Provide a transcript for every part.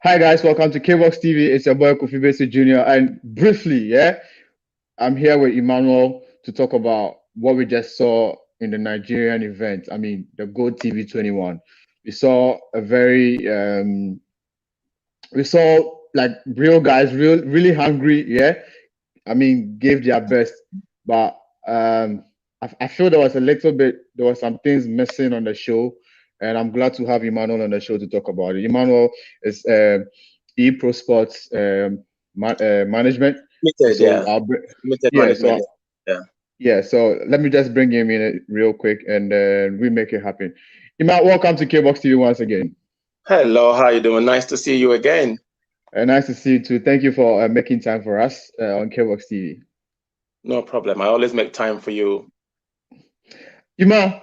Hi guys, welcome to GOtv. It's your boy Kofi Besi Jr. And briefly, I'm here with Emmanuel to talk about what we just saw in the Nigerian event. I mean, the GOtv 21. We saw a we saw like real guys, really hungry. Yeah, I mean, gave their best, but I feel there was some things missing on the show, and I'm glad to have Emmanuel on the show to talk about it. Emmanuel is ePro Sports management, Limited, so yeah. Limited yeah, management, yeah. yeah, so let me just bring him in real quick, and we make it happen. Emmanuel, welcome to KBox TV once again. Hello, how you doing? Nice to see you again. Nice to see you too. Thank you for making time for us on KBox TV. No problem. I always make time for you. Emmanuel,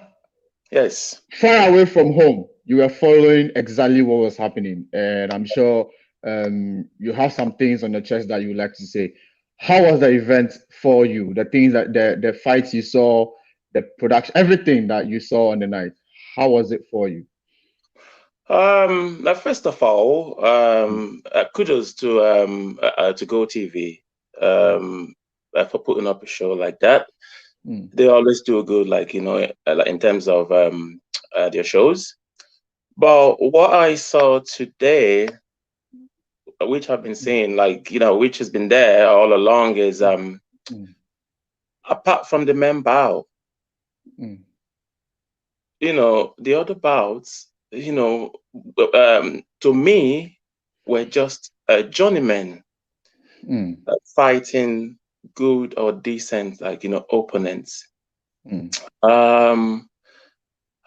Yes. far away from home, you were following exactly what was happening, and I'm sure you have some things on your chest that you would like to say. How was the event for you? The things that the fights you saw, the production, everything that you saw on the night. How was it for you? First of all, kudos to GOtv for putting up a show like that. Mm, They always do good, like in terms of their shows. But what I saw today, which I've been seeing, which has been there all along, is mm, apart from the men bow, mm, the other bouts, to me, were just journeymen mm, fighting good or decent, opponents. mm, Um,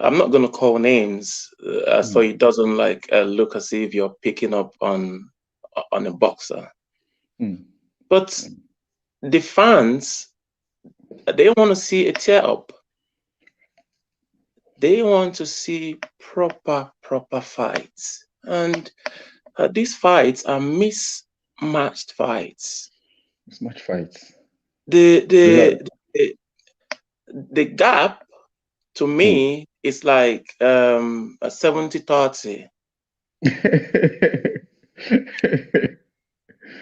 I'm not going to call names, so mm, it doesn't look as if you're picking up on a boxer. mm, But the fans, they want to see a tear up. They want to see proper fights. And these fights are mismatched fights. it's much fights. The A lot. the the, the gap to Mm. me is like a 70-30.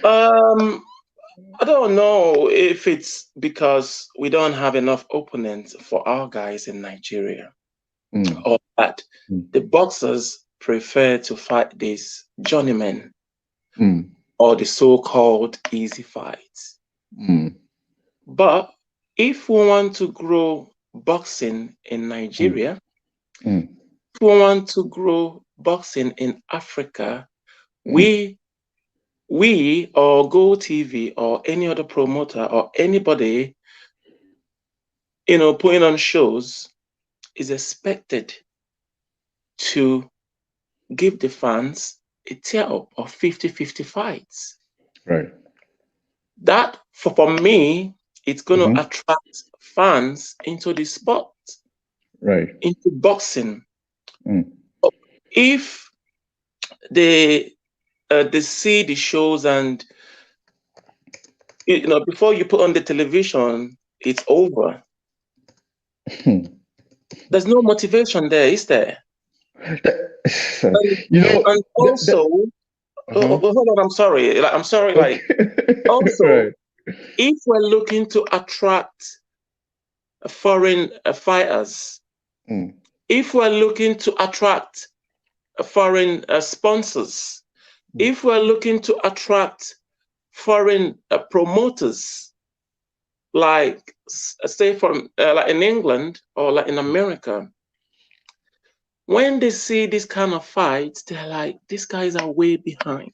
Um, I don't know if it's because we don't have enough opponents for our guys in Nigeria, Mm, or that mm, the boxers prefer to fight these journeymen mm, or the so-called easy fights. mm, But if we want to grow boxing in mm, Nigeria, mm, if we want to grow boxing in Africa, mm, we or GOtv or any other promoter or anybody, putting on shows is expected to give the fans a tear up of 50-50 fights. right. That, for me, it's going to Mm-hmm. attract fans into the sport, Right. into boxing. Mm, If they see the shows and before you put on the television, it's over. There's no motivation there, is there? And, you know, and also, uh-huh. hold on, I'm sorry. I'm sorry. Okay. Also, Right. if we're looking to attract foreign fighters, Mm, if we're looking to attract foreign sponsors, mm, if we're looking to attract foreign promoters, like say from like in England or like in America, when they see this kind of fights, they're like, these guys are way behind.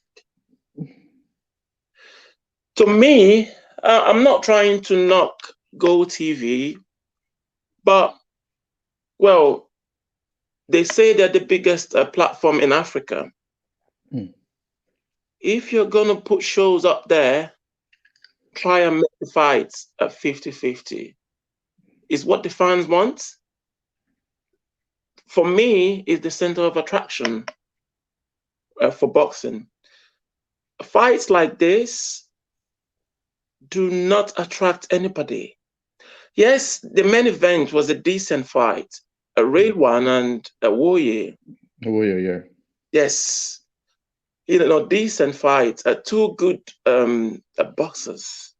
To me, I'm not trying to knock GOtv, but well, they say they're the biggest platform in Africa. mm, If you're gonna put shows up there, try and make the fights at 50-50. Is what the fans want. For me, is the center of attraction for boxing. Fights like this do not attract anybody. Yes, the main event was a decent fight, a real mm. one, and a warrior. Oh yeah, yeah. Yes, decent fights, two good boxers,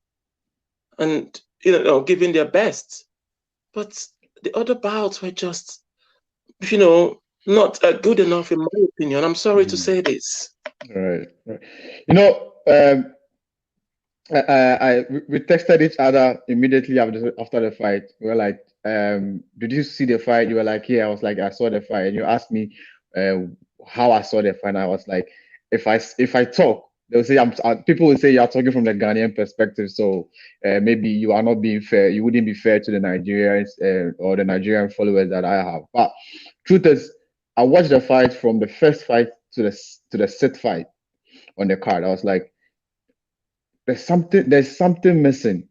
and giving their best. But the other bouts were just, not good enough in my opinion. I'm sorry to say this. Right. We texted each other immediately after the fight. We were like, "Did you see the fight?" You were like, "Yeah." I was like, "I saw the fight." And you asked me how I saw the fight. And I was like, "If I talk, they'll say people will say you're talking from the Ghanaian perspective. So maybe you are not being fair. You wouldn't be fair to the Nigerians or the Nigerian followers that I have." But truth is, I watched the fight from the first fight to the sixth fight on the card. I was like, there's something missing.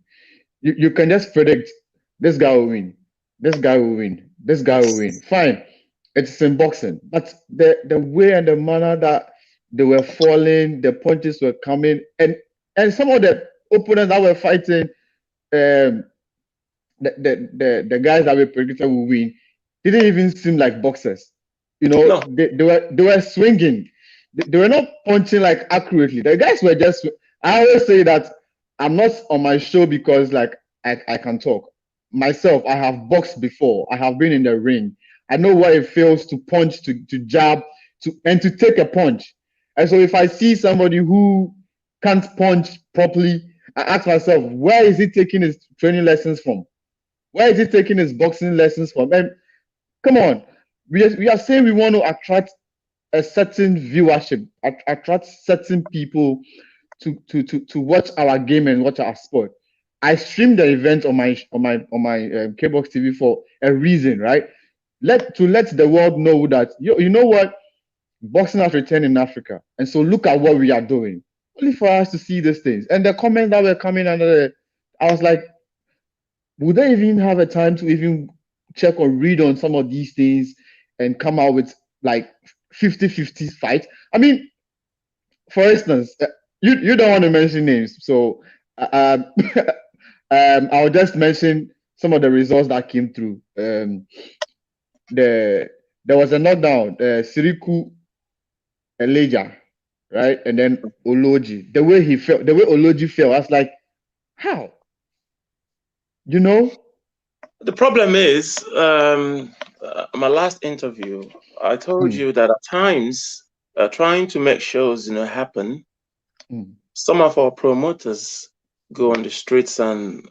You can just predict this guy will win, this guy will win, this guy will win. Fine, it's in boxing, but the way and the manner that they were falling, the punches were coming, and some of the opponents that were fighting, um, the guys that we predicted will win didn't even seem like boxers. No, They were swinging. They were not punching like accurately. The guys were just. I always say that I'm not on my show because like I can talk myself. I have boxed before. I have been in the ring. I know what it feels to punch, to jab, and to take a punch. And so if I see somebody who can't punch properly, I ask myself, where is he taking his training lessons from? Where is he taking his boxing lessons from? And come on, we are saying we want to attract a certain viewership, attract certain people to watch our game and watch our sport. I stream the event on my Kbox TV for a reason, right? Let the world know that you know what, boxing has returned in Africa, and so look at what we are doing. Only for us to see these things and the comments that were coming under I was like, would they even have a time to even check or read on some of these things and come out with like 50-50 fight? I mean, for instance, you don't want to mention names, so I'll just mention some of the results that came through. There was a knockdown, Siriku Elijah, right, and then Oloji. The way Oloji fell, I was like, how? the problem is, my last interview, I told you that at times, trying to make shows, happen, some of our promoters go on the streets and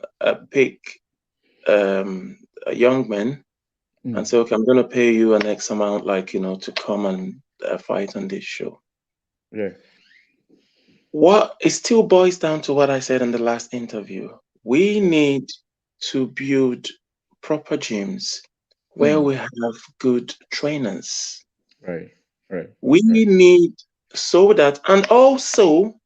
pick young men and say, okay, I'm going to pay you an X amount, like, to come and fight on this show. Yeah. What it still boils down to what I said in the last interview. We need to build proper gyms where we have good trainers. Right. We need so that, and also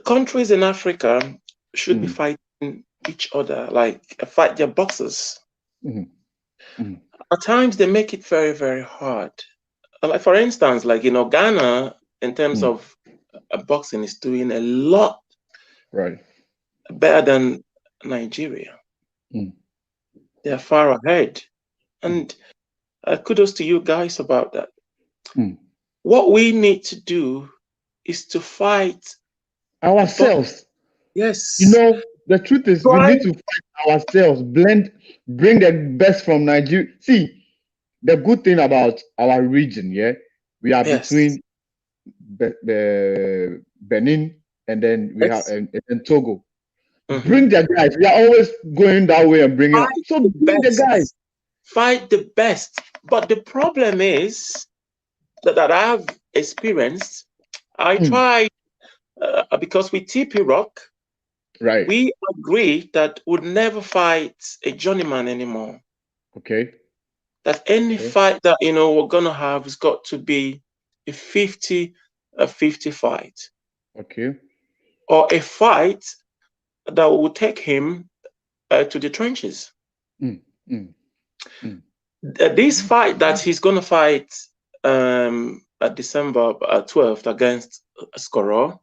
countries in Africa should be fighting each other, like fight their boxers. At times they make it very, very hard. Like for instance, like Ghana, in terms of boxing, is doing a lot better than Nigeria. They are far ahead, and kudos to you guys about that. What we need to do is to fight ourselves. Yes. The truth is, we need to fight ourselves, bring the best from Nigeria. See, the good thing about our region, we are between the Benin and then we have and Togo. Bring the guys. We are always going that way and bringing. So bring the guys. Fight the best. But the problem is that I've experienced. I tried because with TP Rock, we agreed that we'd never fight a journeyman anymore. Okay. That any fight that we're gonna have has got to be a 50-50 fight. Okay. Or a fight that will take him to the trenches. This fight that he's gonna fight at December 12th against Skoro.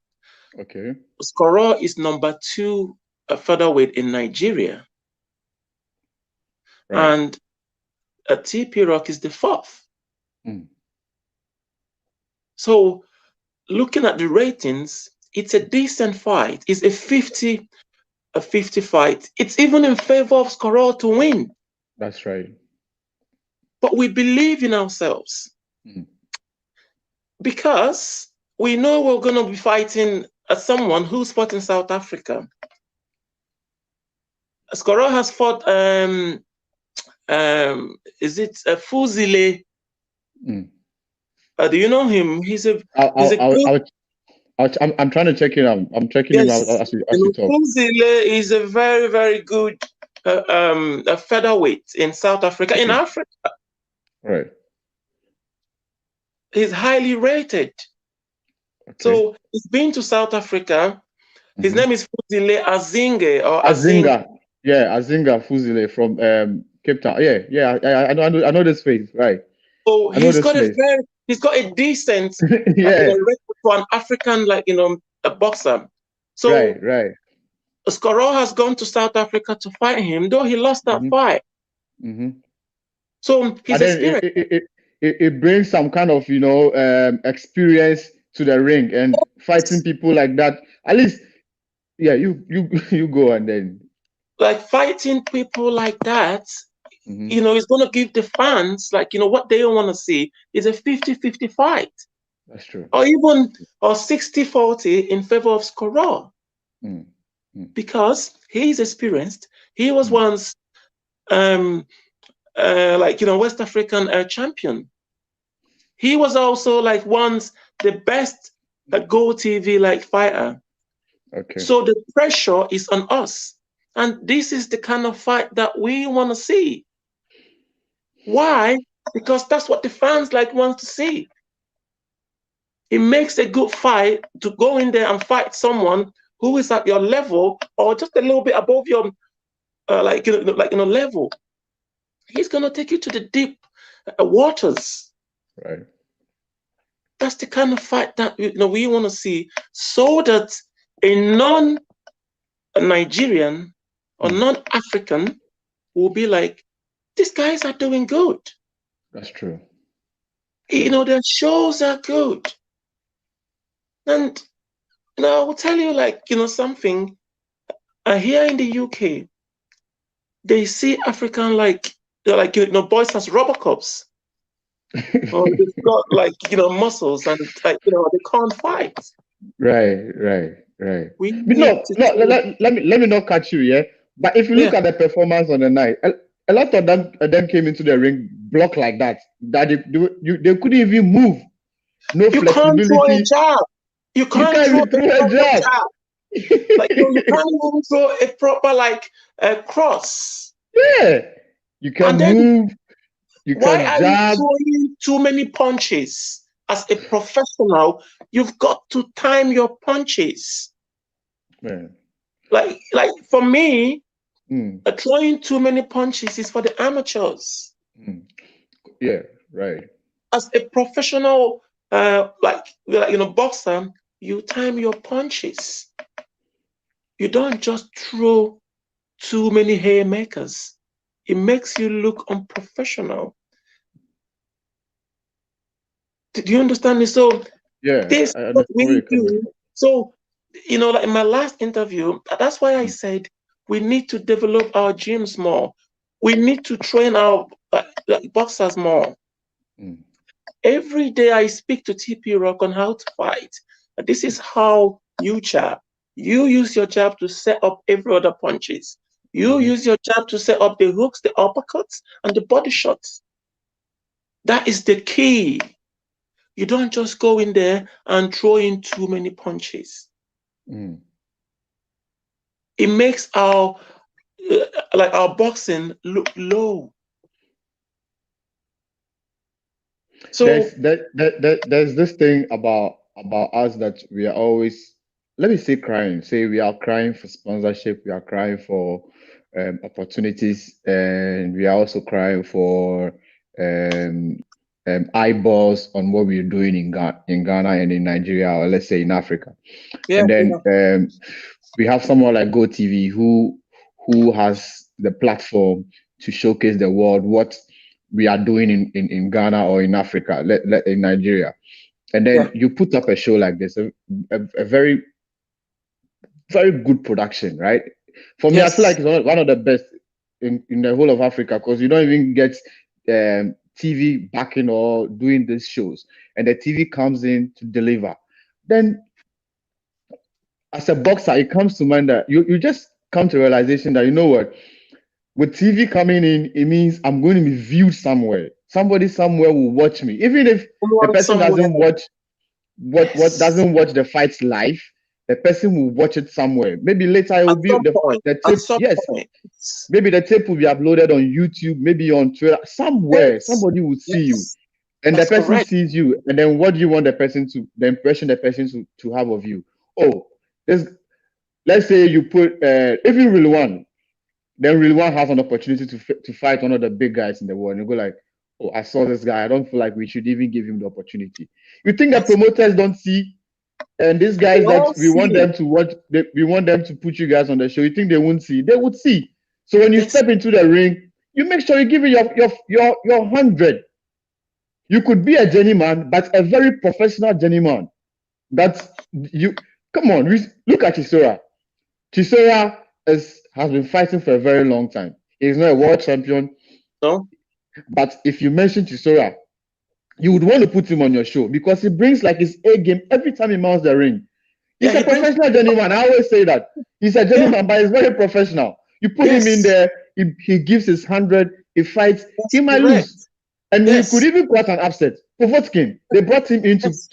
Okay. Skoro is number 2 featherweight in Nigeria. And TP Rock is the 4th. So looking at the ratings, it's a decent fight. It's a 50 fight. It's even in favor of Scorol to win. That's right. But we believe in ourselves because we know we're going to be fighting someone who's fought in South Africa. Scorol has fought, is it Fuzile? Do you know him? He's a good. I'm trying to check him out. I'm checking him out Yes, as we talk. Fuzile is a very, very good a featherweight in South Africa. In Africa, right? He's highly rated. Okay. So he's been to South Africa. His name is Fuzile Azinge or Azinga. Yeah, Azinga Fuzile from Cape Town. Yeah. I know this face, right? So he's got a decent record for an African a boxer. So right. Skoro has gone to South Africa to fight him, though he lost that fight. So he's experienced. It brings some kind of experience to the ring, and fighting people like that. At least, yeah, you go, and then like fighting people like that, it's going to give the fans what they want to see is a 50-50 fight. That's true. Or even 60-40 in favor of Skoro. Because he's experienced. He was once West African champion. He was also once the best GOtv fighter. Okay. So the pressure is on us. And this is the kind of fight that we want to see. Why? Because that's what the fans want to see. It makes a good fight to go in there and fight someone who is at your level or just a little bit above your level. He's gonna take you to the deep waters. Right. That's the kind of fight that we want to see, so that a non-Nigerian or non-African will be like, these guys are doing good. That's true. Their shows are good. And I will tell you something. Here in the UK, they see African boys as Robocops. Or they've got muscles and they can't fight. Right. Let me not catch you, yeah. But if you look at the performance on the night, a lot of them came into the ring blocked like that they couldn't even move. No you flexibility. Can't throw a jab. You can't throw a jab. You can't even throw a proper cross. Yeah, you can move. Why are you throwing too many punches? As a professional, you've got to time your punches. Man. Like for me, throwing too many punches is for the amateurs. Yeah, right. As a professional, boxer, you time your punches. You don't just throw too many haymakers. It makes you look unprofessional. Do you understand me? So this is what we do. So, in my last interview, that's why I said we need to develop our gyms more. We need to train our boxers more. Every day I speak to TP Rock on how to fight. This is how you jab. You use your jab to set up every other punches. You use your jab to set up the hooks, the uppercuts, and the body shots. That is the key. You don't just go in there and throw in too many punches. It makes our boxing look low. So there's this thing about us that we are always, let me say, crying. Say we are crying for sponsorship, we are crying for opportunities, and we are also crying for eyeballs on what we're doing in Ghana and in Nigeria, or let's say in Africa. And then we have someone like GOtv who has the platform to showcase the world what we are doing in Ghana or in Africa, in Nigeria. and then you put up a show like this, a very, very good production, right? For me, I feel like Yes. it's one of the best in the whole of Africa, because you don't even get TV backing or doing these shows, and the TV comes in to deliver. Then, as a boxer, it comes to mind that you just come to realization that, you know what, with TV coming in, it means I'm going to be viewed somewhere. Somebody somewhere will watch me, even if the Someone person somewhere. doesn't watch what Yes. doesn't watch the fights live. The person will watch it somewhere. Maybe later it will At be some point. the At tape. some Yes, point. maybe the tape will be uploaded on YouTube, maybe on Twitter, somewhere. Yes. Somebody will see you, Yes. and the That's person correct. sees you, and then what do you want the impression the person to have of you? Oh, this. Let's say you put even real one, then real one has an opportunity to fight one of the big guys in the world, and you go like, oh, I saw this guy. I don't feel like we should even give him the opportunity. You think the That's promoters don't see? And these they guys that all we want see. them to watch, we want them to put you guys on the show. You think they won't see? They would see. So when you Yes. step into the ring, you make sure you give it your 100. You could be a journeyman, but a very professional journeyman. That's you. Come on, look at Chisora. Chisora has been fighting for a very long time. He's not a world champion, No. but if you mention Chisora, you would want to put him on your show because he brings like his A game every time he mounts the ring. Yeah. He's a He brings. professional journeyman. I always say that. He's a Yeah. journeyman, but he's very professional. You put him in Yes. there, he gives his 100, he fights, he That's might correct. lose. And he could Yes. even cause an upset. Povotkin, they brought him in Yes.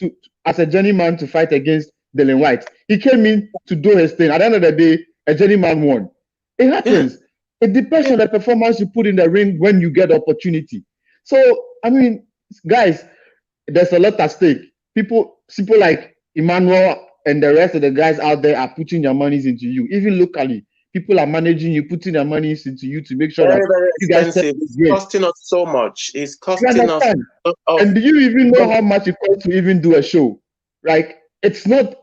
as a journeyman to fight against Dylan White. He came in to do his thing. At the end of the day, a journeyman won. It Yeah. happens. It depends Yeah. on the performance you put in the ring when you get the opportunity. So, I mean, guys, there's a lot at stake. People like Emmanuel and the rest of the guys out there are putting their monies into you. Even locally, people are managing you, putting their monies into you to make sure that Very, very you guys step expensive. It's great. costing us so much. It's You costing us understand? of And do you even know money. how much it costs to even do a show? Like it's not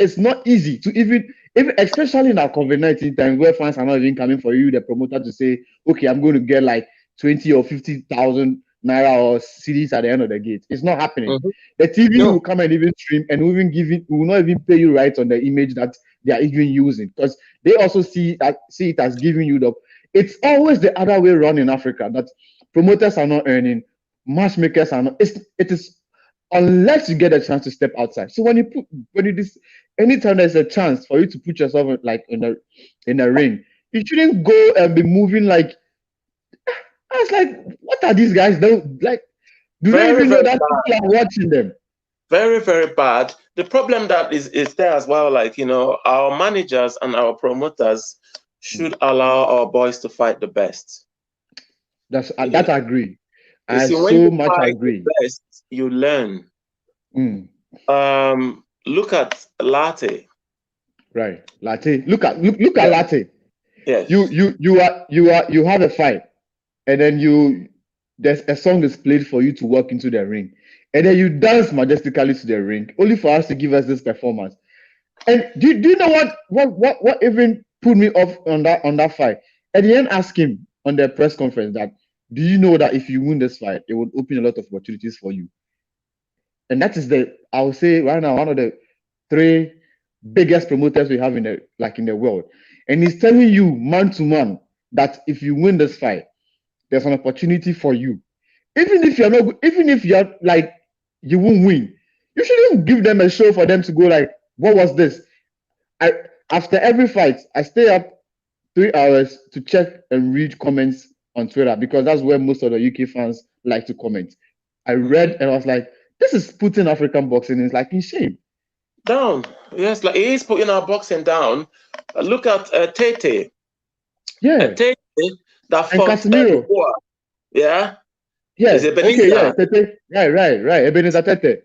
easy to even especially in our COVID-19 times where fans are not even coming for you, the promoter to say, okay, I'm going to get like 20 or 50,000 naira or CDs at the end of the gate. It's not happening. Mhm. The TV No. will come and even stream and will not even pay you right on the image that they are even using because they also see it as giving you the. It's always the other way around in Africa that promoters are not earning, matchmakers are not. It is unless you get a chance to step outside. So anytime there's a chance for you to put yourself like in a ring, you shouldn't go and be moving like. I was like, what are these guys doing? Like, do they Very, even know very that bad. people are watching them? Very, very bad. The problem that is there as well, like, our managers and our promoters should allow our boys to fight the best. That I agree. You I see, when so you much fight the agree. best, you learn. Mm, Look at Latte. right, Latte. Look at Yeah. Latte. Yes. You have a fight, and then there's a song is played for you to walk into the ring, and then you dance majestically to the ring, only for us to give us this performance. And do you know what even put me off on that fight? At the end, ask him on the press conference that, do you know that if you win this fight, it will open a lot of opportunities for you? And that is I would say right now one of the three biggest promoters we have in the world. And he's telling you man to man that if you win this fight, there's an opportunity for you. Even if you're like you won't win, you shouldn't give them a show for them to go like, what was this? I After every fight, I stay up 3 hours to check and read comments on Twitter because that's where most of the UK fans like to comment. I read and I was like, this is putting African boxing in like in shame. Down. Yes, like he is putting our boxing down. Look at Tete. Yeah. Tete that And fought Casemiro. Boa. Yeah. Is Yeah. Okay. Yeah. Ebenezer. Tete. Right. Ebenezer Tete.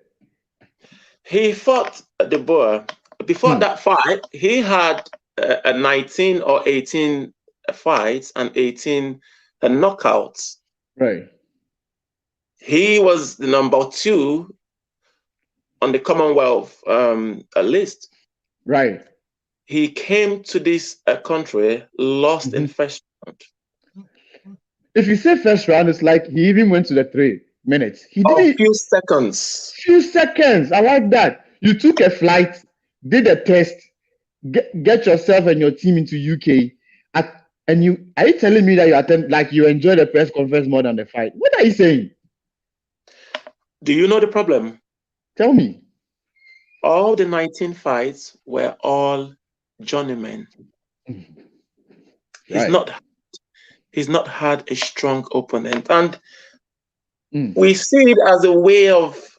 He fought the Boer. Before Hmm. that fight, he had a 19 or 18 fights and 18 knockouts. Right. He was the number 2 on the Commonwealth list. Right. He came to this country, lost in first round. If you say first round, it's like he even went to the 3. minutes. He A did it few seconds. few seconds. I like that. You took a flight, did a test, get yourself and your team into UK, and you are you telling me that you enjoy the press conference more than the fight? What are you saying? Do you know the problem? Tell me. All the 19 fights were all journeymen. He's Right. not had a strong opponent, and Mm. we see it as a way of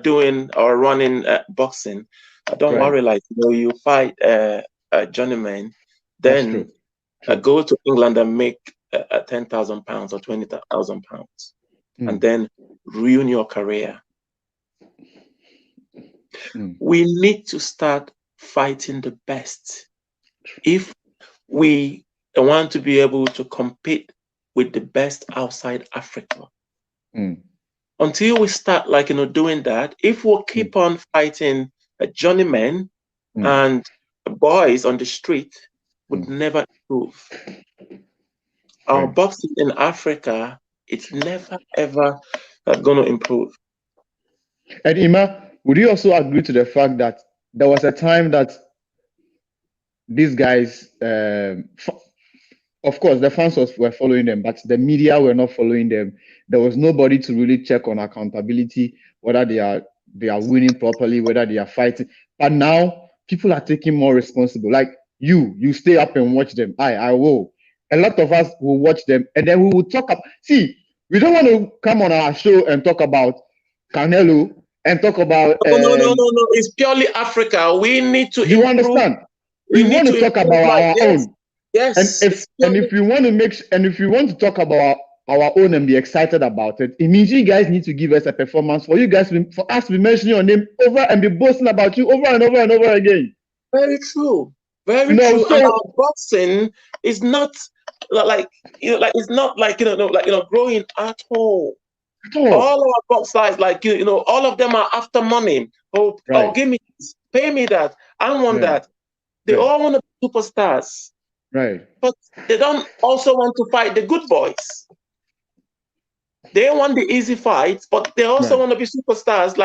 doing or running boxing. Don't Right. worry, like you fight a journeyman, That's true. then go to England and make £10,000 or £20,000, and then ruin your career. We need to start fighting the best if we want to be able to compete with the best outside Africa. Until we start doing that, if we'll keep on fighting journeymen and boys on the street, would never improve. Our boxing in Africa, it's never ever going to improve. And Ima, would you also agree to the fact that there was a time that these guys, of course, the fans were following them, but the media were not following them. There was nobody to really check on accountability, whether they are winning properly, whether they are fighting. But now people are taking more responsible. Like you stay up and watch them. I will. A lot of us will watch them, and then we will talk about. See, we don't want to come on our show and talk about Canelo and talk about. No. It's purely Africa. We need to You improve. understand? We want to talk about our own. Yes. And if we want to talk about our own and be excited about it, it means you guys need to give us a performance for us to be mentioning your name over and be boasting about you over and over and over again. Very true. Very true. So, and our boxing is not it's not growing at all. All our boxers, all of them are after money. Oh, give me this, pay me that. I want that. They all want to be superstars. Right. But they don't also want to fight the good boys. They want the easy fights, but they also want to be superstars,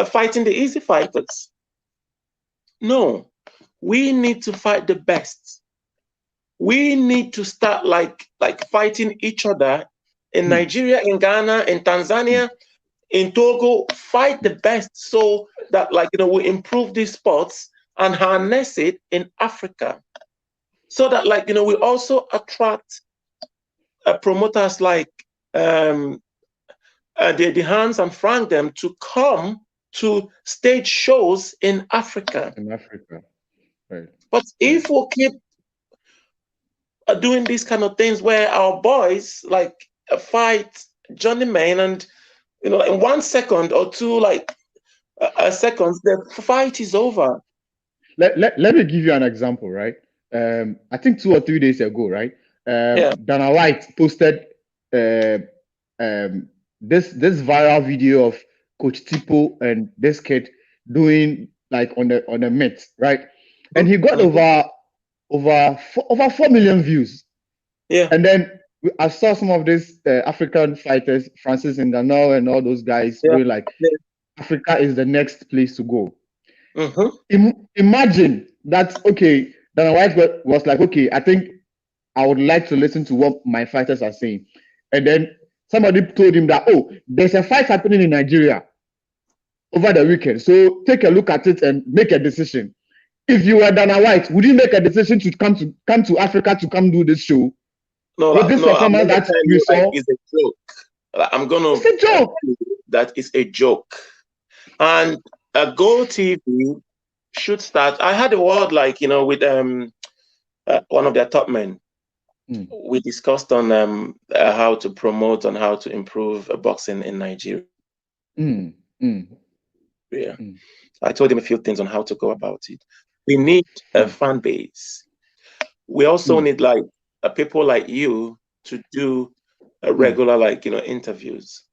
fighting the easy fighters. No, we need to fight the best. We need to start fighting each other in Nigeria, in Ghana, in Tanzania, in Togo. Fight the best so that we improve these sports and harness it in Africa. So that we also attract promoters like the Hans and Frank them to come to stage shows in Africa. Right. But if we keep doing these kind of things where our boys fight journeymen and in 1 second or 2 seconds the fight is over. Let me give you an example, right? I think 2 or 3 days ago, right? Dana White posted this viral video of Coach Tipo and this kid doing on a mitt, right? And he got over 4 million views. Yeah. And then I saw some of these African fighters, Francis Ngannou and all those guys, going Africa is the next place to go. Imagine that. Okay, Dana White was like, okay, I think I would like to listen to what my fighters are saying. And then somebody told him that, oh, there's a fight happening in Nigeria over the weekend. So take a look at it and make a decision. If you were Dana White, would you make a decision to come to Africa to come do this show? No, with this performance that you saw? It's a joke. I'm gonna. It's a joke. That is a joke. And GOtv should start. I had a word with one of their top men. We discussed on how to promote and how to improve boxing in Nigeria. I told him a few things on how to go about it. We need a fan base. We also need people like you to do regular interviews.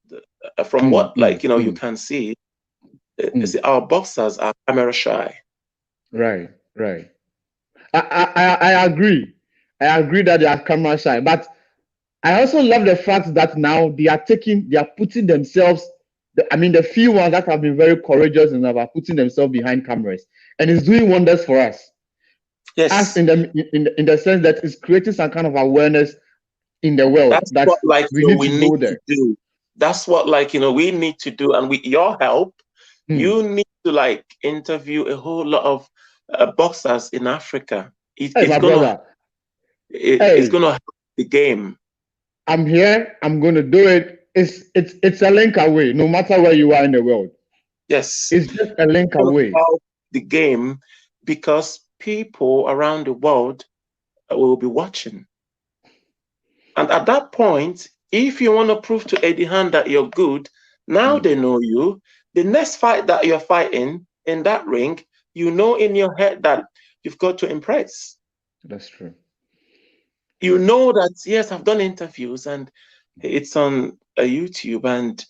From what you can see, our boxers are camera shy. Right. I agree. I agree that they are camera shy, but I also love the fact that now they are putting themselves. I mean, the few ones that have been very courageous enough are putting themselves behind cameras, and it's doing wonders for us. As Yes. in the sense that it's creating some kind of awareness in the world That's that what, like, we need we to need go to there. do. That's what, like, we need to do. And with your help, Hmm. you need to, like, interview a whole lot of boxers in Africa. Hey, my brother. It's Hey, gonna help the game. I'm here. I'm going to do it. It's a link away, no matter where you are in the world. Yes, It's just a link it's gonna away. help the game because people around the world will be watching. And at that point, if you want to prove to Eddie Han that you're good, now they know you. The next fight that you're fighting in that ring, you know in your head that you've got to impress. That's true. You know that, yes, I've done interviews and it's on YouTube, and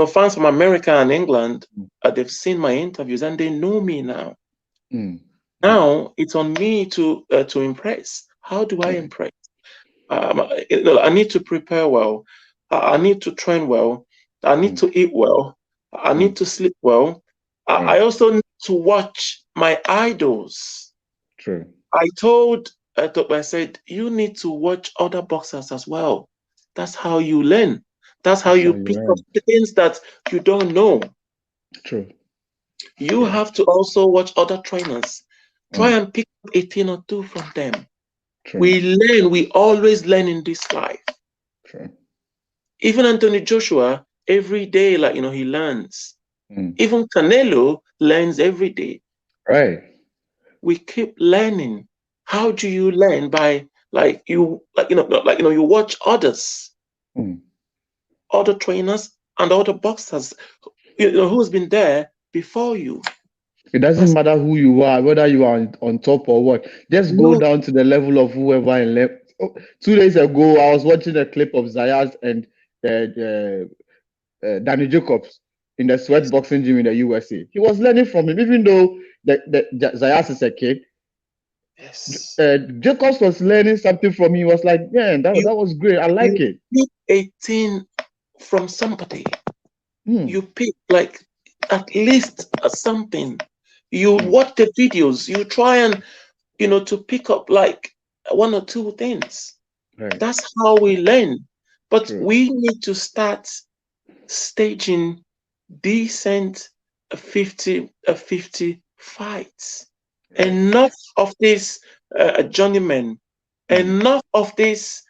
fans from America and England, they've seen my interviews and they know me now. Now it's on me to impress. How do I impress? I need to prepare well. I need to train well. I need to eat well. I need to sleep well. I also need to watch my idols. True. I said, you need to watch other boxers as well. That's how you learn. That's how That's how you you pick up learn. things that you don't know. True. You have to also watch other trainers. Try and pick up a thing or two from them. True. We always learn in this life. True. Even Anthony Joshua, every day, like, he learns. Even Canelo learns every day. Right. We keep learning. How do you learn? By you watch others, other trainers and other boxers, who's been there before you. It doesn't matter who you are, whether you are on top or what. Just go No. down to the level of whoever and left. 2 days ago, I was watching a clip of Zayas and Danny Jacobs in the sweat boxing gym in the USA. He was learning from him, even though Zayas is a kid. Yes. Jacobs was learning something from him. He was like, man, that was great. I like it. Pick 18 from somebody. You pick like at least something. You watch the videos. You try and to pick up like one or two things. Right. That's how we learn. But True. we need to start staging decent 50 fights. Right. Enough of this journeyman. Enough of this.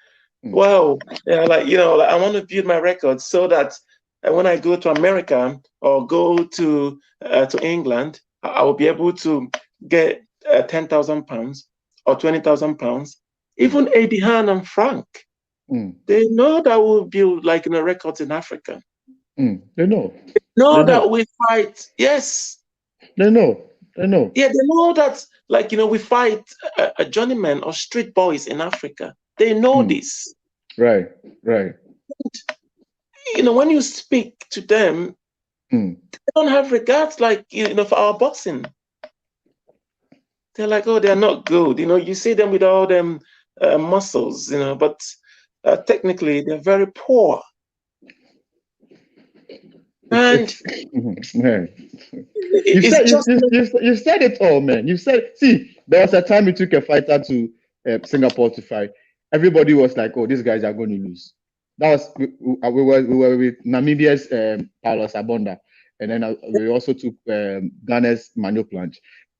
Well, like I want to build my record so that when I go to America or go to England, I will be able to get £10,000 or £20,000. Even Eddie Han and Frank, they know that we'll build like records in Africa. They know. They know that we fight. Yes. They know. They know. Yeah, they know that we fight a journeyman or street boys in Africa. They know this. Right. Right. And, when you speak to them, they don't have regards for our boxing. They're like, oh, they're not good. You see them with all them muscles, but technically they're very poor. And you said it all, man. See, there was a time we took a fighter to Singapore to fight. Everybody was like, oh, these guys are going to lose. That was we were with Namibia's Paulo Sabonda, and then we also took Ghana's Manuel Planch.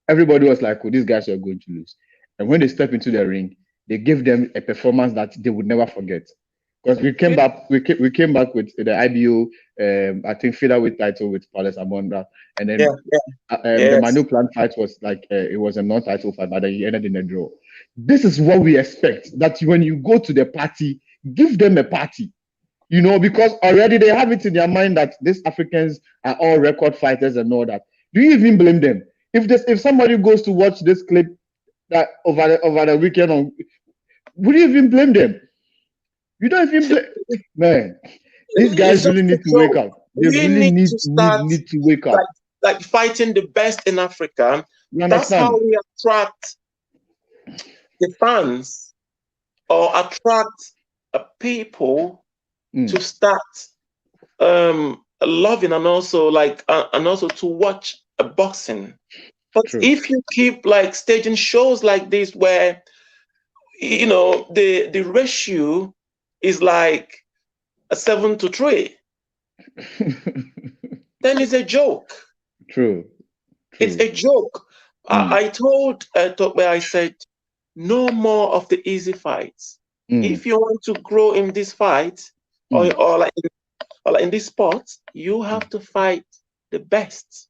Everybody was like, oh, these guys are going to lose. And when they step into the ring, they gave them a performance that they would never forget. Because we came back with the IBO, I think featherweight title with Palace Abonda, and then the Manu Plan fight was like it was a non-title fight, but he ended in a draw. This is what we expect. That when you go to the party, give them a party, because already they have it in their mind that these Africans are all record fighters and all that. Do you even blame them? If somebody goes to watch this clip that over the weekend, would you even blame them? You don't even blame, man. These guys really need to wake up. They really need to wake up. Like fighting the best in Africa. That's how we attract the fans. or attract people to start loving and also to watch boxing. But True. if you keep like staging shows like this where the ratio is like a 7-3, then it's a joke. True. It's a joke. I told Tokwe, I said, no more of the easy fights. If you want to grow in this fight or like in this sport, you have to fight the best.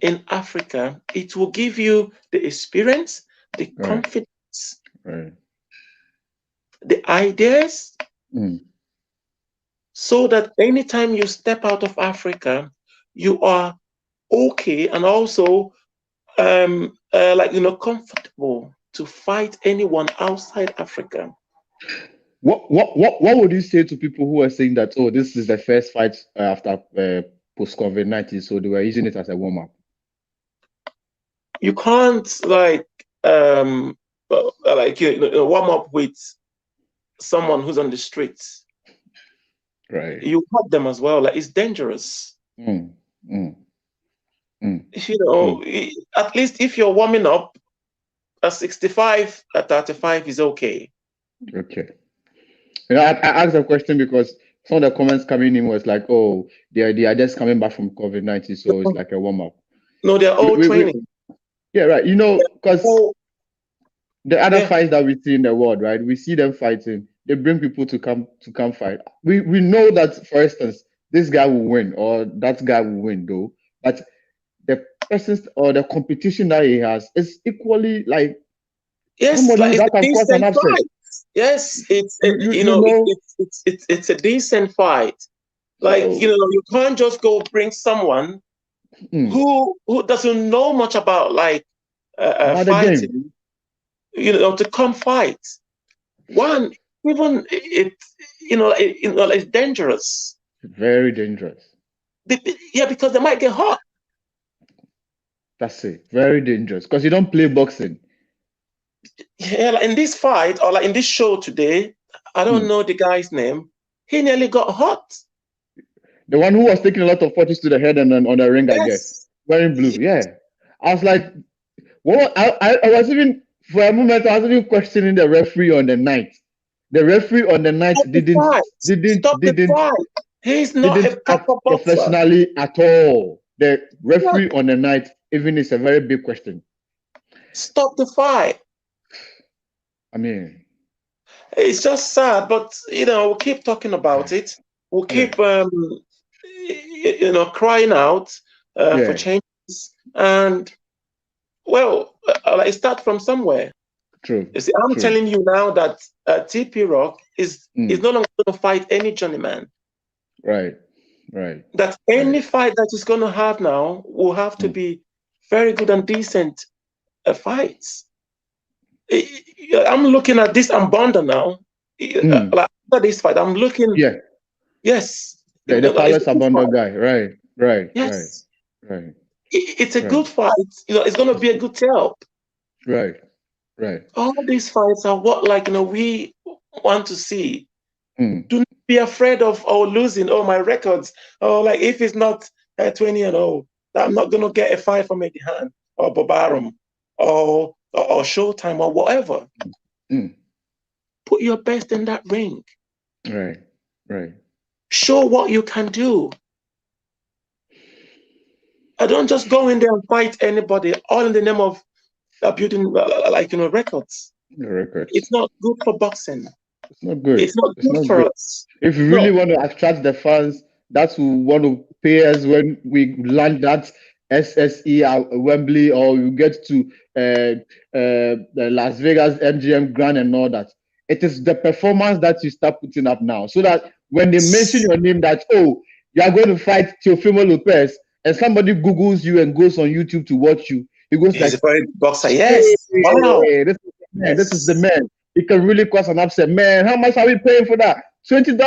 In Africa, it will give you the experience, the confidence, the ideas, so that anytime you step out of Africa, you are okay and also comfortable to fight anyone outside Africa. What would you say to people who are saying that, oh, this is the first fight after post COVID-19, so they were using it as a warm up? You can't warm up with someone who's on the streets. Right. You hurt them as well. Like, it's dangerous. At least if you're warming up at 65, at 35 is okay. Okay. I asked a question because some of the comments coming in was like, oh, they are just coming back from COVID-19, so it's like a warm up. No, they're all training. Yeah, right. Because the other fights that we see in the world, right? We see them fighting. They bring people to come fight. We know that, for instance, this guy will win or that guy will win, though. But the persons or the competition that he has is equally like somebody that can cause an upset. Yes, it's a decent fight. Like, you can't just go bring someone who doesn't know much about fighting, to come fight. One, even it's dangerous. Very dangerous. Yeah, because they might get hurt. That's it. Very dangerous because you don't play boxing. Yeah, like in this fight or like in this show today, I don't know the guy's name. He nearly got hurt. The one who was taking a lot of punches to the head and then on the ring, I guess, wearing blue. Yeah, I was like, well, I was even for a moment I was even questioning the referee on the night. The referee on the night didn't stop the fight. He's not a proper boxer professionally at all. The referee on the night even is a very big question. Stop the fight. I mean, it's just sad, but we'll keep talking about it. We'll keep crying out for changes, and start from somewhere. True. You see, I'm telling you now that TP Rock is no longer going to fight any journeyman. Right. That any fight that he's going to have now will have to be very good and decent fights. I'm looking at this Ambanda now. Like after this fight, I'm looking. Yeah. Yes. The Palace Ambanda guy. Right. Yes. Right. It's a good fight. It's going to be a good tell. Right. All these fights are what we want to see. Do not be afraid of losing. My records. If it's not 20-0, I'm not going to get a fight from Eddie Han or Bobarum or Showtime or whatever. Put your best in that ring. Right. Show what you can do. I don't just go in there and fight anybody, all in the name of building records. It's not good for boxing. It's not good. It's not good for us. If you really want to attract the fans, that's who want to pay us when we land that SSE at Wembley, or you get to the Las Vegas MGM Grand and all that. It is the performance that you start putting up now, so that when they mention your name, that you are going to fight Teofimo Lopez, and somebody Googles you and goes on YouTube to watch you, he goes He's a very good boxer. Yes. Wow. This is the man. It can really cause an upset. Man, how much are we paying for that? $20.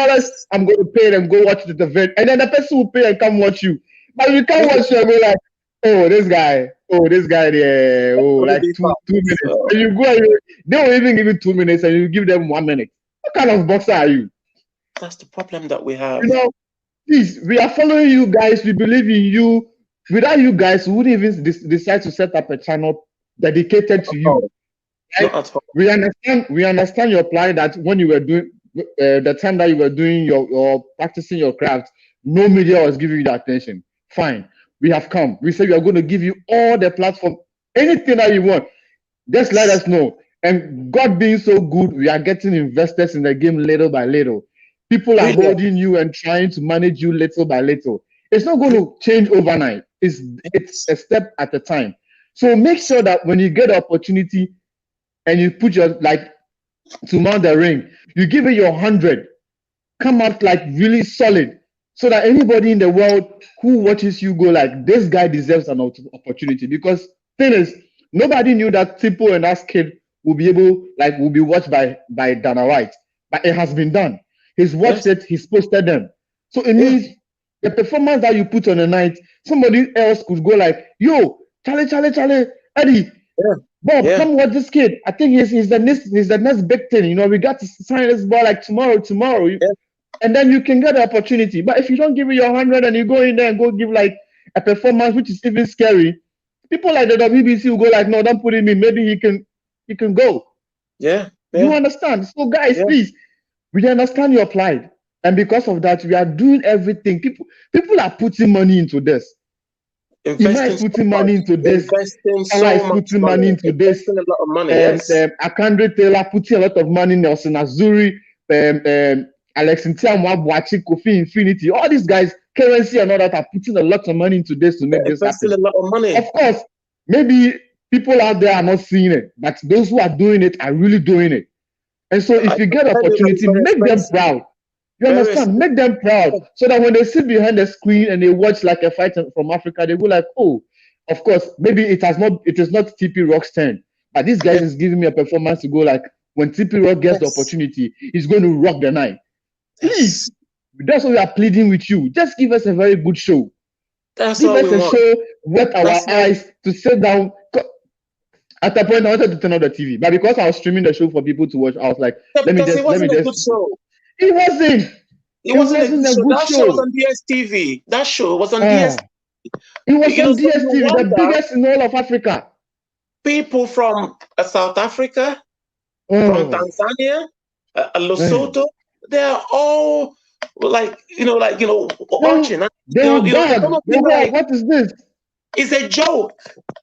I'm going to pay it and go watch it at the event. And then the person will pay and come watch you. But you can't watch you and go like, oh, this guy. oh, this guy there, oh, like two minutes. So And you go, and they won't even give you 2 minutes, and you give them 1 minute. What kind of boxer are you? that's the problem that we have. You know, please, we are following you guys. We believe in you. Without you guys, we wouldn't even decide to set up a channel dedicated to you. Oh, Right? not at all. We understand. We understand your plight that when you were doing the time that you were doing your practicing your craft, no media was giving you the attention. Fine, we have come. We say we are going to give you all the platform, anything that you want. Just let us know. And God being so good, we are getting investors in the game little by little. People are Brilliant. holding you and trying to manage you little by little. It's not going to change overnight. It's a step at a time. So make sure that when you get the opportunity and you put your like to mount the ring, you give it your 100, come out like really solid, so that anybody in the world who watches you go like, this guy deserves an opportunity. Because thing is, nobody knew that Tipo and that kid will be able, like, will be watched by Dana White, but it has been done. He's watched Yes. it. He's posted them. So it Yeah. means the performance that you put on the night, somebody else could go like, yo, Charlie, Eddie, Yeah. Bob, Yeah. come watch this kid. I think he's the next big thing. You know, we got to sign this boy like tomorrow. Yeah. And then you can get the opportunity. But if you don't give it your 100 and you go in there and go give like a performance which is even scary, people like the WBC will go like, no, don't put him in. Maybe he can go. Yeah. You Yeah. understand? So guys, Yeah. please, we understand your plight. And because of that, we are doing everything. People are putting money into this. Ima is Investing so putting money much. into this. Investing Salah so is much putting money money. into this. Investing a lot of money. Yes. Akandre Taylor putting a lot of money. Nelson Azuri, Alex Ntiamwa, Boachi, Kofi Infinity. All these guys, currency and all that, are putting a lot of money into this to make this Investing happen. a lot of money. Of course, maybe people out there are not seeing it, but those who are doing it are really doing it. And so if I you can get tell you that it's opportunity, very make them expensive. proud. You Very understand? Make them proud, so that when they sit behind the screen and they watch like a fight from Africa, they go like, oh, of course, maybe it is not TP Rock's turn, but this guy Yeah. is giving me a performance to go like, when TP Rock gets the Yes. opportunity, he's going to rock the night. Please, Yes. that's what we are pleading with you. Just give us a very good show. That's Give all us we a want. show, wet That's our all. eyes to sit down. At a point, I wanted to turn on the TV, but because I was streaming the show for people to watch, I was like, Yeah, because it let me wasn't a good just. show. It wasn't. It It wasn't a good wasn't a show. good That show was show. on DSTV. That show was on Ah, DSTV. it was You know, on so you DSTV, the wonder, biggest in all of Africa. people from South Africa, from Oh, Tanzania, man. Lesotho, they're all like, They, watching. they were It's gagged. gonna They be were like, like, what is this? it's a joke.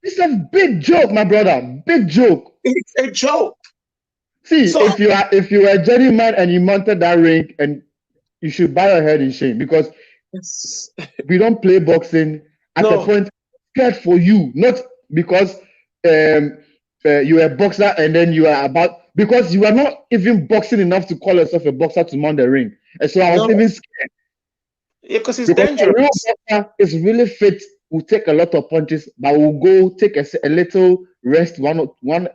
It's a big joke, my brother. Big joke. It's a joke. See, So if you were a journeyman and you mounted that ring, and you should bow your head in shame, because yes. we don't play boxing at a No, point scared for you, not because you are a boxer and then you are about, because you are not even boxing enough to call yourself a boxer to mount the ring. And so I was no, even scared, yeah, because it's because a real dangerous. boxer is really fit, will take a lot of punches, but will go take a little rest, one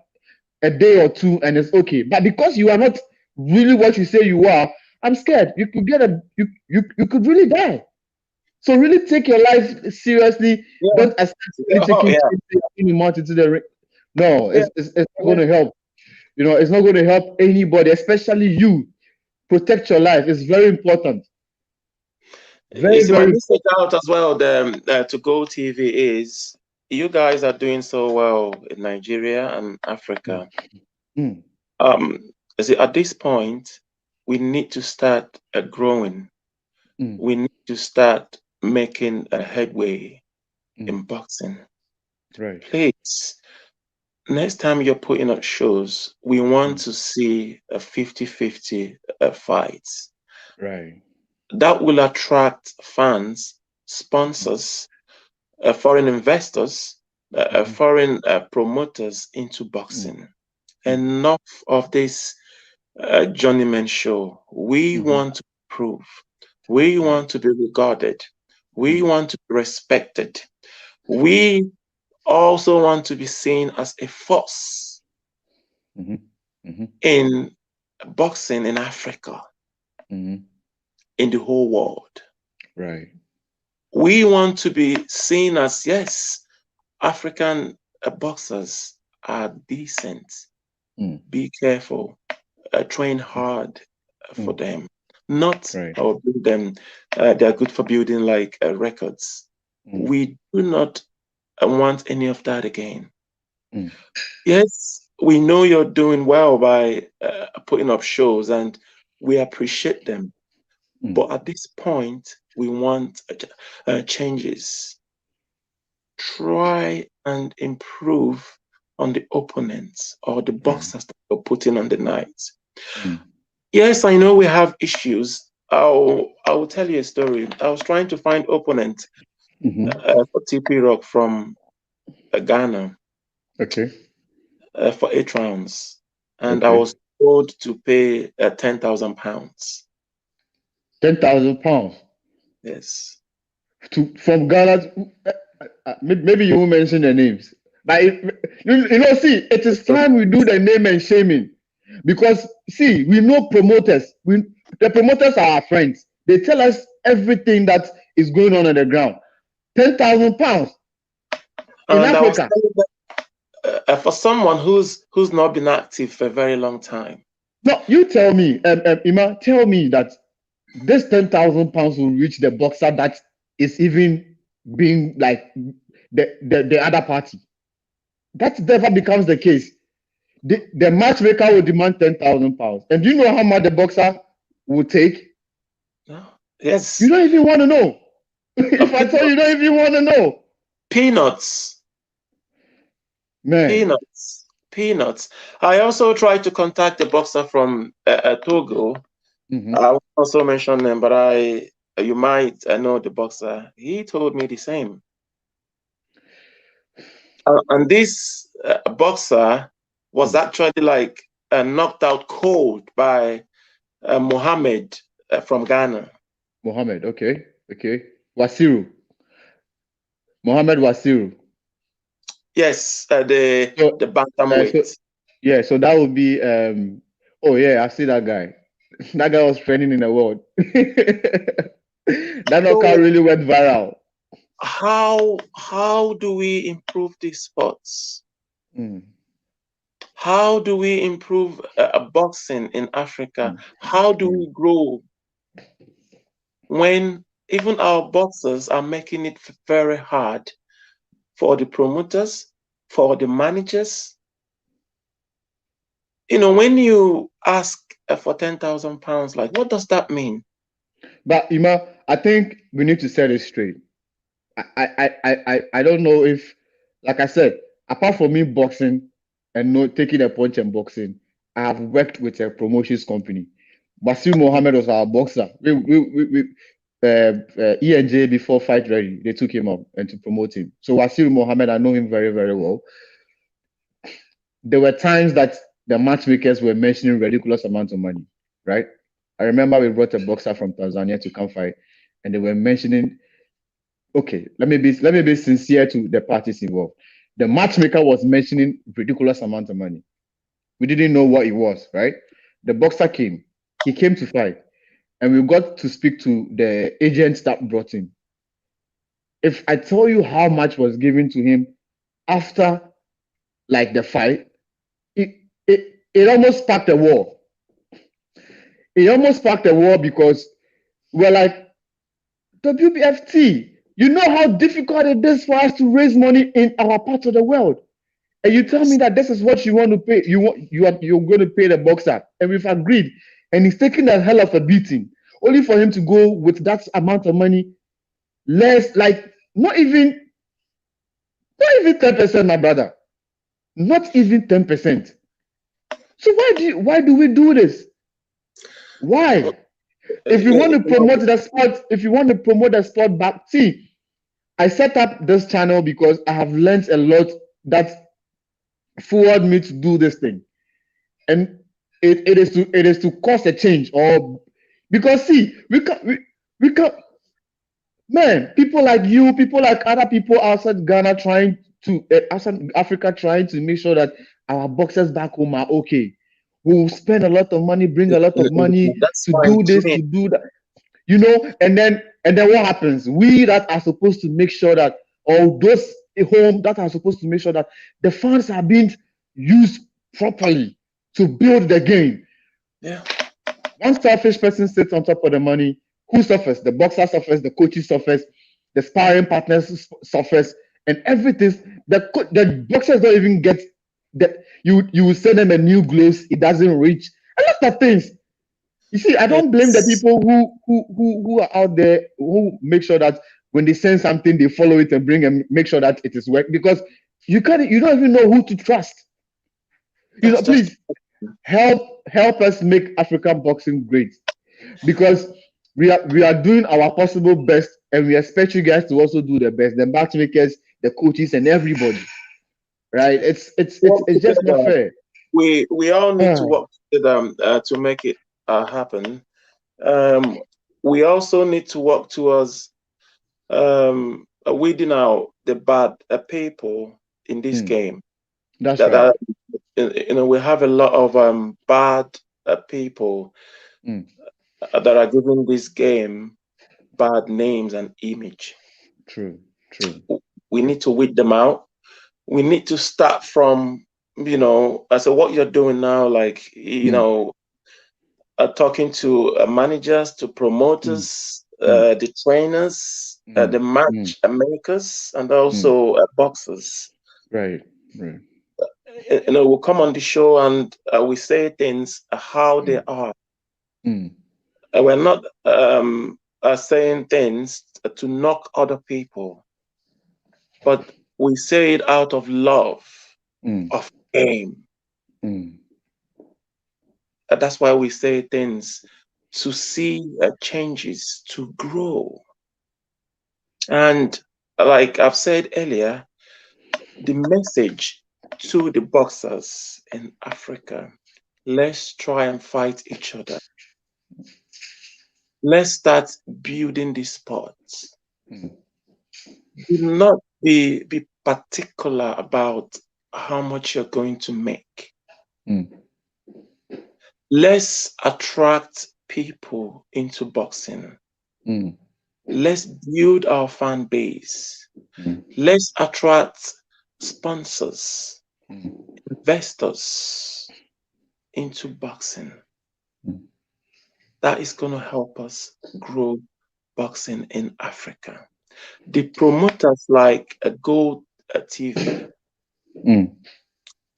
a day or two, and it's okay. But because you are not really what you say you are, I'm scared. You could get you could really die. So really take your life seriously. Yeah. Don't accept really Oh, taking yeah. any amount into the ring. No, Yeah. it's not Yeah. going to help. You know, it's not going to help anybody, especially you. Protect your life. It's very important. You Very, see, my very message out as well to GOtv is, you guys are doing so well in Nigeria and Africa. important. I see, at this point, we need to start growing. We need to start making a headway in boxing. Right. Please, next time you're putting up shows, we want to see a 50-50 fight. Right. That will attract fans, sponsors, foreign investors, foreign promoters into boxing. Enough of this journeyman show. We want to prove. We want to be regarded. We want to be respected. We also want to be seen as a force in boxing in Africa, in the whole world. Right. We want to be seen as, yes, African boxers are decent. Be careful. Train hard for them. Not build them. They're good for building like records. We do not want any of that again. Yes, we know you're doing well by putting up shows, and we appreciate them. But at this point, we want changes. Try and improve on the opponents or the boxers that you're putting on the night. Yes, I know we have issues. I will tell you a story. I was trying to find opponent for TP Rock from Ghana. Okay. For 8 rounds, and I was told to pay £10,000. £10,000. Yes. From Ghana. Maybe you won't mention the names. But see, it is time we do the name and shaming, because see, we know promoters. The promoters are our friends. They tell us everything that is going on the ground. £10,000 in Africa. For someone who's not been active for a very long time. No, you tell me, Ima, tell me that this £10,000 will reach the boxer that is even being like the other party. That never becomes the case. The matchmaker will demand £10,000, and do you know how much the boxer will take? No. Yes. You don't even want to know. If I tell you, don't even want to know. Peanuts. Man. Peanuts. I also tried to contact the boxer from Togo. I will also mention them, but you might know the boxer. He told me the same. And this boxer was actually like knocked out cold by Mohammed from Ghana. Mohammed, okay. Wasiru. Mohammed Wasiru. Yes, the bantamweight. So that would be oh yeah, I see that guy. That guy was trending in the world. That knockout really went viral. How do we improve these sports? How do we improve boxing in Africa? How do we grow when even our boxers are making it very hard for the promoters, for the managers? When you ask for £10,000, like, what does that mean? But Ima, I think we need to set it straight. I don't know if, like I said, apart from me boxing and taking a punch and boxing, I have worked with a promotions company. Basil Mohammed was our boxer. ENJ before Fight Ready, they took him up and to promote him. So Wasil Mohammed, I know him very, very well. There were times that the matchmakers were mentioning ridiculous amounts of money, right? I remember we brought a boxer from Tanzania to come fight, and they were mentioning, okay, let me be sincere to the parties involved. The matchmaker was mentioning ridiculous amounts of money. We didn't know what it was, right? The boxer came. He came to fight, and we got to speak to the agents that brought him. If I tell you how much was given to him after, like, the fight, it almost sparked a war. It almost sparked a war because we're like, WBFT, you know how difficult it is for us to raise money in our part of the world, and you tell me that this is what you want to pay. You're going to pay the boxer, and we've agreed, and he's taking a hell of a beating, only for him to go with that amount of money less, like not even 10%, my brother, not even 10%. So why do we do this? Why? If you want to promote the sport, back, see, I set up this channel because I have learned a lot that forward me to do this thing, and it is to cause a change, or because see, we can, man, people like you, people like other people outside Ghana outside Africa trying to make sure that our boxers back home are okay. We'll spend a lot of money, bring a lot of money to do this, to do that, and then what happens? We that are supposed to make sure that all those a home that are supposed to make sure that the funds are being used properly to build the game. Yeah. One selfish person sits on top of the money. Who suffers? The boxer suffers, the coaches suffers, the sparring partners suffers, and everything. The boxers don't even get that. You will send them a new gloves, it doesn't reach. A lot of things. You see, I don't blame the It's, people who are out there who make sure that when they send something, they follow it and bring and make sure that it is work, because you don't even know who to trust. that's just Please help us make African boxing great, because we are doing our possible best, and we expect you guys to also do the best. The matchmakers, the coaches, and everybody. Right? It's just not fair. we all need to Ah, work together to make it happen. Um, we also need to work towards weeding out the bad people in this game. that's That right. we have a lot of bad people Mm, that are giving this game bad names and image. true. True. We need to weed them out. We need to start from, so what you're doing now, like, Mm, talking to managers, to mm, promoters, mm, the trainers, mm, the mm, match makers, and mm. also boxers. Right. Right. We'll come on the show and we say things how they Mm, are. mm, We're not saying things to knock other people, but we say it out of love mm, of game. mm, That's why we say things to see changes, to grow. And like I've said earlier, the message to the boxers in Africa, let's try and fight each other. Let's start building this sport. mm, Do not be particular about how much you're going to make. mm, Let's attract people into boxing. mm, Let's build our fan base. mm, Let's attract sponsors, mm, investors into boxing. mm. That is going to help us grow boxing in Africa. The promoters like GOtv, Mm.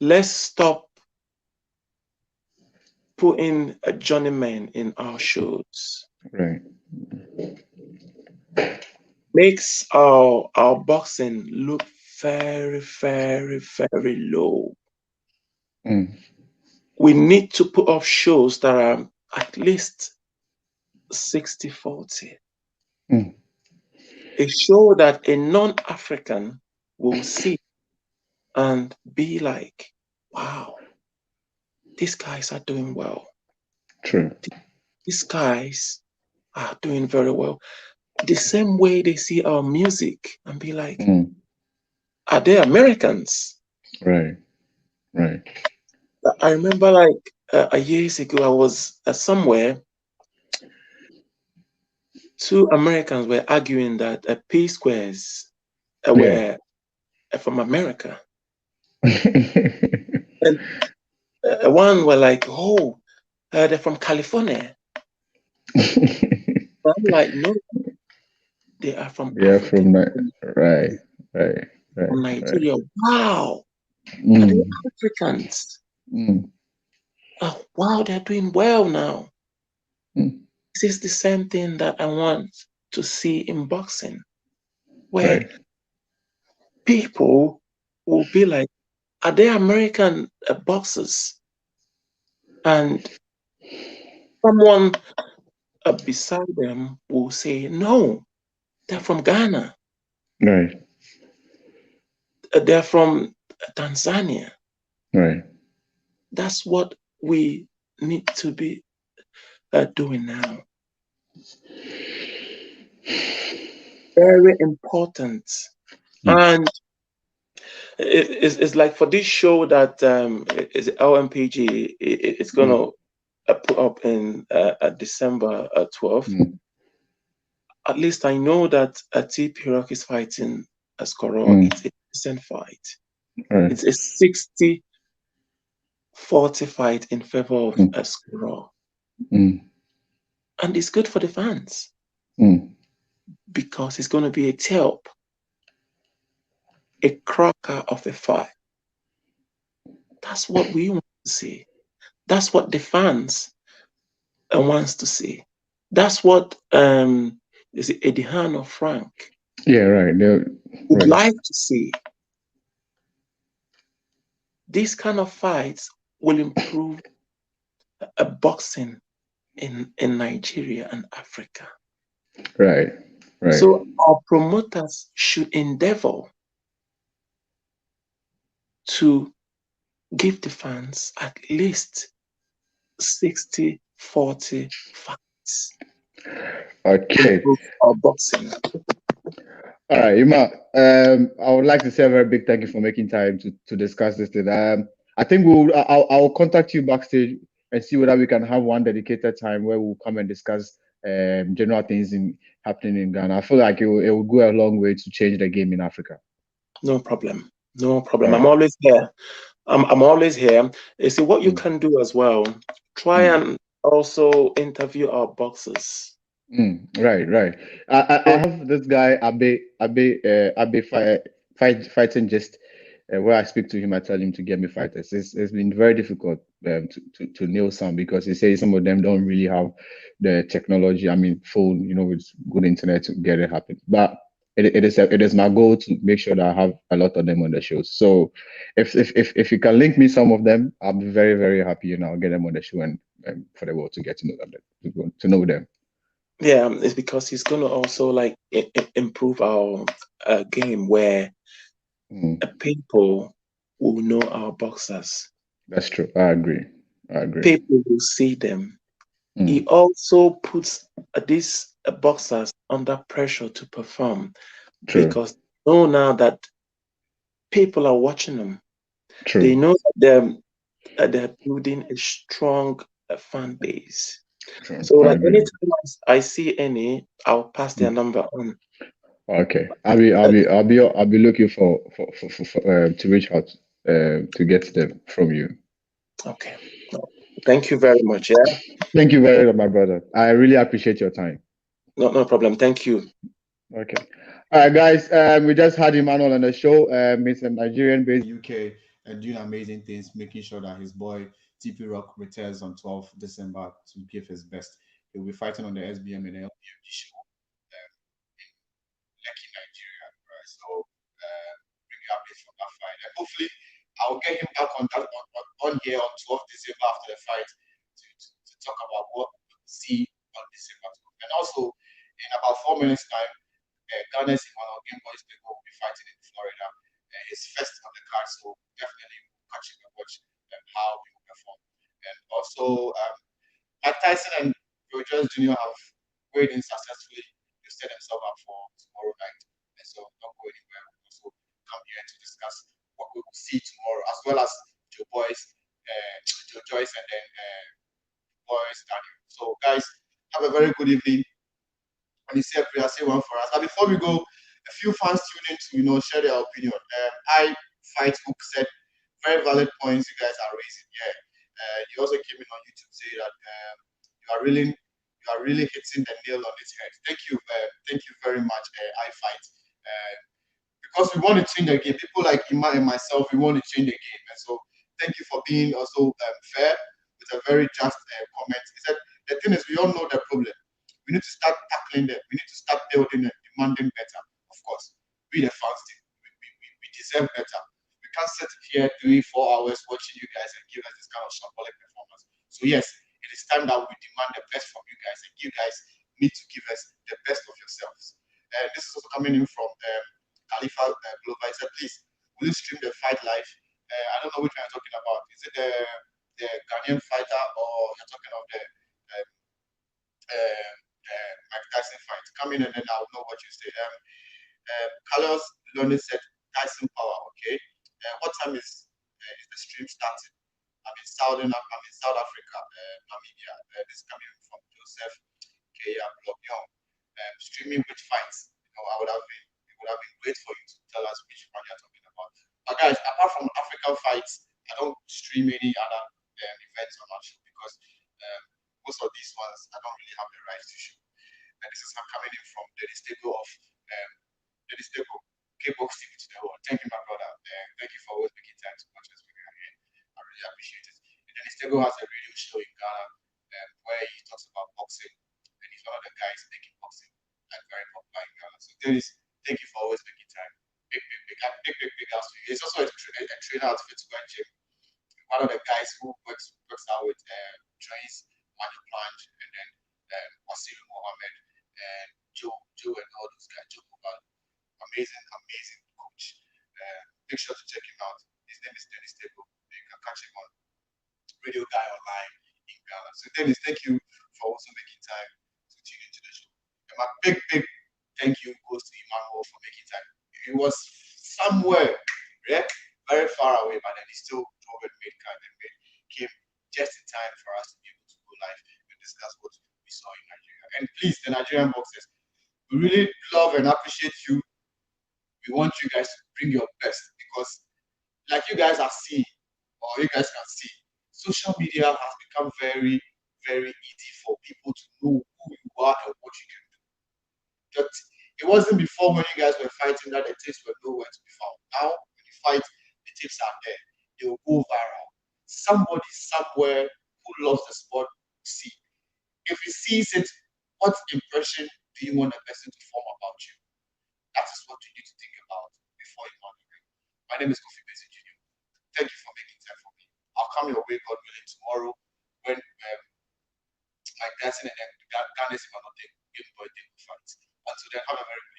let's stop putting a journeyman in our shows. Right. Makes our boxing look very, very, very low. Mm, We need to put up shows that are at least 60-40. mm. A show that a non-African will see and be like, wow, these guys are doing well. True. These guys are doing very well. The same way they see our music and be like, Mm. are they Americans? Right. Right. I remember like years ago, I was somewhere, two Americans were arguing that P squares Yeah. were from America. And one were like, oh, they're from California. I'm like, no, they are from Yeah, Africa, from that. Right. Right. from Right. Right. Nigeria. Wow, are they Mm. Africans? Mm. Oh, wow, they're doing well now. Mm. This is the same thing that I want to see in boxing, where Right. people will be like, are they American boxers? And someone beside them will say, no, they're from Ghana, Right. they're from Tanzania. Right. That's what we need to be doing now. Very important. Mm. And it's like for this show that is LMPG, it's going Mm. to put up in December 12th. Mm. At least I know that TP Rock is fighting Skoro. Mm. It's 40% fight. Right. It's a 60-40 fight in favor of Mm. Skuro. Mm. And it's good for the fans Mm. because it's going to be a help, a cracker of a fight. That's what we want to see. That's what the fans wants to see. That's what is it Edihan or Frank Yeah, right. would Right. like to see. These kind of fights will improve boxing in Nigeria and Africa. Right. Right. So our promoters should endeavor to give the fans at least 60-40 fights. Okay. Improve our boxing. All right, Ima. I would like to say a very big thank you for making time to discuss this thing. I think I'll contact you backstage and see whether we can have one dedicated time where we'll come and discuss general things happening in Ghana. I feel like it will go a long way to change the game in Africa. No problem. No All problem. right. I'm always here. I'm always here. You see, what you Mm, can do as well, try mm, and also interview our boxers. right, right. I have this guy Abe fighting just where I speak to him, I tell him to get me fighters. It's been very difficult to nail some because he says some of them don't really have the technology. I mean, phone, with good internet to get it happen. But it is my goal to make sure that I have a lot of them on the shows. So if you can link me some of them, I'll be very very happy, and I'll get them on the show and for the world to get to know them, to know them. Yeah, it's because he's going to also like improve our game where Mm, people will know our boxers. that's true. I agree. I agree. People will see them. He Mm, also puts these boxers under pressure to perform true. because they know now that people are watching them. They True. know that they're building a strong fan base. True. So, I like agree. anytime I see any, I'll pass their Mm. number on. Okay. I'll be looking for to reach out to get them from you. Okay. Thank you very much. Yeah. Thank you very much, my brother. I really appreciate your time. No, no problem. Thank you. Okay. All right, guys. We just had Emmanuel on the show. He's a Nigerian based UK and doing amazing things, making sure that his boy TP Rock returns on 12th December to give his best. He'll be fighting on the SBM and LPMG show in Lekki, Nigeria. Right. So bring you updates from that fight. And hopefully I'll get him back on here on 12th December after the fight to talk about what we will see on December 12th. And also in about 4 minutes time, Ghana's Emmanuel Game Boys People will be fighting in Florida. His first on the card, so definitely catch him and watch how he will perform. And also, Mike Tyson and Rogers Jr. have weighed in successfully to set themselves up for tomorrow night. And so, not go anywhere. We'll also come here to discuss what we will see tomorrow, as well as Joe Boys, Joe Joyce, and then Boys Daniel. So, guys, have a very good evening. When you say a prayer, say one for us. But before we go, a few fans tuned in to share their opinion. I Fight Hook said very valid points you guys are raising. Yeah, you also came in on YouTube to say that you are really hitting the nail on its head. Thank you very much. I Fight. Because we want to change the game. People like Ima and myself, we want to change the game. And so thank you for being also fair with a very just comment. He said, the thing is, we all know the problem. We need to start tackling them. We need to start building and demanding better. Of course, we the fans, we deserve better. We can't sit here 3-4 hours watching you guys and give us this kind of shambolic performance. So yes, it is time that we demand the best from you guys, and you guys need to give us the best of yourselves. This is also coming in from Khalifa Glover. He said, please, will you stream the fight live? I don't know which one you're talking about. Is it the Ghanaian fighter, or you're talking of the Mike Tyson fight? Come in and then I'll know what you say. Carlos Lonnie said Tyson power. Okay. What time is the stream starting? I'm in South Africa, Namibia. This is coming from Joseph K. Blobion. Streaming which fights? It would have been great for you to tell us which one you're talking about. many other events on our show because most of these ones I don't really have the rights to show. And this is coming in from the stable of the stable K-Box TV to the world. Thank you, my brother. Thank you for always making time to watch us when you're here. I really appreciate it. And then Stego has a radio show in Ghana where he talks about boxing, and he's one of the guys making boxing like very popular in Ghana. So Dennis, thank you for always making time. Big house for you. He's also a trainer at Fitwell Gym. One of the guys who works out with trains Manu Planch and then Wasilu Mohammed and Joe and all those guys. Joe Mobile. Amazing coach. Make sure to check him out. His name is Dennis Table. You can catch him on Radio Guy Online in Ghana. So Dennis, thank you for also making time to tune into the show. And my big thank you goes to Emmanuel for making time. He was somewhere, yeah, very far away, but then he still drove and made time and came just in time for us to be able to go live and discuss what we saw in Nigeria. And please, the Nigerian boxers, we really love and appreciate you. We want you guys to bring your best because, like you guys are seeing, or you guys can see, social media has become very, very easy for people to know who you are and what you can do. But it wasn't before when you guys were fighting that the tips were nowhere to be found. Now, when you fight, the tips are there. They will go viral. Somebody somewhere who loves the sport will see. If he sees it, what impression do you want a person to form about you? That is what you need to think about before you run away. My name is Kofi Bezi Jr. Thank you for making time for me. I'll come your way, God willing, tomorrow when Mike Tyson and Ghana's Game Boy Day will fight. Until then, have a very good